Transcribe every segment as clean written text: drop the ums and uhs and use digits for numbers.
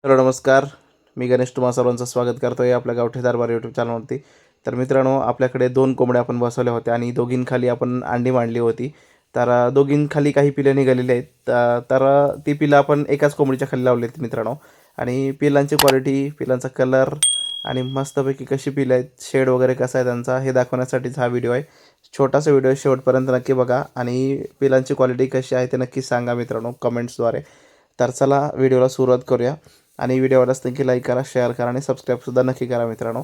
Hello नमस्कार. मी गणेश तुम्हा सर्वांचं स्वागत करतो आहे आपल्या गावठी दरबार यूट्यूब चॅनलवरती. तर मित्रांनो, आपल्याकडे 2 कोंबड्या आपण बसवल्या होत्या आणि दोघींखाली आपण अंडी मांडली होती. तर दोघींखाली काही पिलं निघालेली आहेत. तर ती पिलं आपण एकाच कोंबडीच्या खाली लावली आहेत मित्रांनो. आणि पिलांची क्वालिटी, पिलांचा कलर आणि मस्तपैकी कशी पिलं आहेत, शेड वगैरे कसा आहे त्यांचा हे दाखवण्यासाठीच हा व्हिडिओ आहे. छोटासा व्हिडिओ शेवटपर्यंत नक्की बघा आणि पिलांची क्वालिटी कशी आहे ते नक्की सांगा मित्रांनो कमेंट्सद्वारे. तर चला व्हिडिओला सुरुवात करूया. आणि व्हिडिओ आवडला असेल की लाईक करा, शेअर करा आणि सबस्क्राईबसुद्धा नक्की करा मित्रांनो.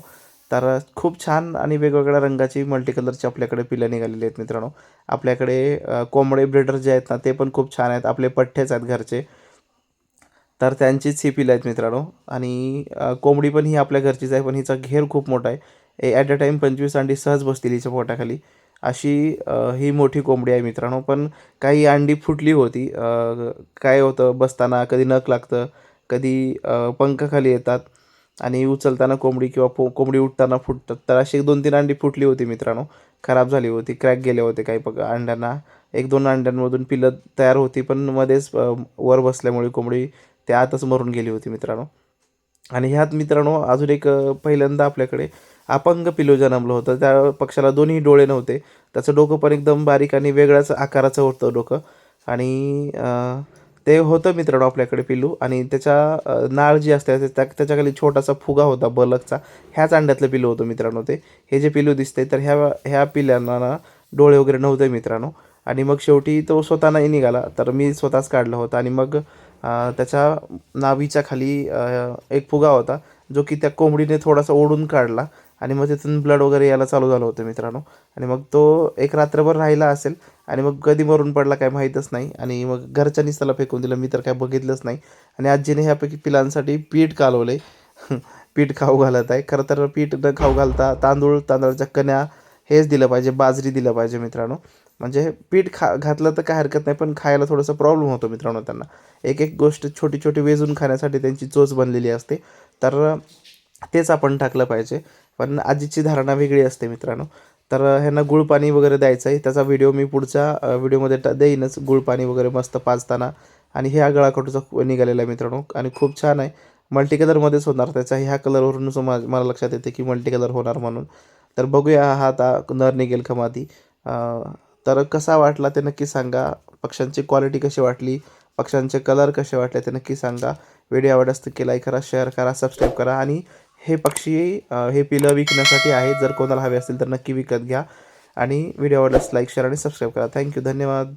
तर खूप छान आणि वेगवेगळ्या रंगाची मल्टी कलरची आपल्याकडे पिलं निघालेली आहेत मित्रांनो. आपल्याकडे कोंबडे ब्रीडर जे आहेत ना ते पण खूप छान आहेत. आपले पठ्ठेच आहेत घरचे. तर त्यांचीच ही पिलं आहेत मित्रांनो. आणि कोंबडी पण ही आपल्या घरचीच आहे, पण हिचा घेर खूप मोठा आहे. ॲट अ टाईम 25 अंडी सहज बसतील हिच्या पोटाखाली. अशी ही मोठी कोंबडी आहे मित्रांनो. पण काही अंडी फुटली होती. काय होतं, बसताना कधी नख लागतं, कधी पंख खाली येतात आणि उचलताना कोंबडी किंवा कोंबडी उठताना फुटतात. तर अशी 2-3 अंडी फुटली होती मित्रांनो. खराब झाली होती, क्रॅक गेले होते काही अंड्यांना. 1-2 अंड्यांमधून पिलं तयार होती, पण मध्येच वर बसल्यामुळे कोंबडी त्या आतच मरून गेली होती मित्रांनो. आणि ह्यात मित्रांनो अजून एक पहिल्यांदा आपल्याकडे अपंग पिल्लू जन्मलं होतं. त्या पक्ष्याला दोन्ही डोळे नव्हते. त्याचं डोकं पण एकदम बारीक आणि वेगळ्याच आकाराचं होतं डोकं. आणि ते होतं मित्रांनो आपल्याकडे पिल्लू. आणि त्याच्या नाळ जी असते त्याच्याखाली छोटासा फुगा होता बलकचा. ह्याच अंड्यातलं पिल्लू होतं मित्रांनो ते. हे जे पिल्लू दिसते तर ह्या ह्या पिल्लांना ना डोळे वगैरे नव्हते मित्रांनो. आणि मग शेवटी तो स्वतः नाही निघाला, तर मी स्वतःच काढला होता. आणि मग त्याच्या नाभीच्या खाली एक फुगा होता, जो की त्या कोंबडीने थोडासा ओढून काढला. आणि मग तिथून ब्लड वगैरे यायला चालू झालं होतं मित्रांनो. आणि मग तो एक रात्रभर राहिला असेल आणि मग कधी मरून पडला काय माहीतच नाही. आणि मग घरच्यांनीच त्याला फेकून दिलं, मी तर काय बघितलंच नाही. आणि आजीने ह्यापैकी पिलांसाठी पीठ कालवले. पीठ खाऊ घालत आहे. खरं तर पीठ न खाऊ घालता तांदळाच्या कण्या हेच दिलं पाहिजे, बाजरी दिलं पाहिजे मित्रांनो. म्हणजे पीठ घातलं तर काय हरकत नाही, पण खायला थोडासा प्रॉब्लेम होतो मित्रांनो त्यांना. एक एक गोष्ट छोटी छोटी वेचून खाण्यासाठी त्यांची चोच बनलेली असते. तर तेच आपण टाकलं पाहिजे. पण आजीची धारणा वेगळी असते मित्रांनो. तर ह्यांना गुळपाणी वगैरे द्यायचं आहे. त्याचा व्हिडिओ मी पुढच्या व्हिडिओमध्ये देईनच, गुळपाणी वगैरे मस्त पाजताना. आणि ह्या गळाकटूचा निघालेला आहे मित्रांनो आणि खूप छान आहे. मल्टी कलरमध्येच होणार. त्याचा ह्या कलरवरूनच मला लक्षात येते की मल्टी कलर होणार म्हणून. तर बघूया हा आता नर निघेल का मादी. तर कसा वाटला ते नक्की सांगा. पक्ष्यांची क्वालिटी कशी वाटली, पक्ष्यांचे कलर कसे वाटले ते नक्की सांगा. व्हिडिओ आवडल्यास नक्की लाईक करा, शेअर करा, सबस्क्राईब करा. आणि हे पक्षी हे पिलं विकण्यासाठी आहे. जर कोणाला हवे असतील तर नक्की विकत घ्या. आणि व्हिडिओ आवडल्यास लाईक, शेअर आणि सबस्क्राईब करा. थँक्यू, धन्यवाद.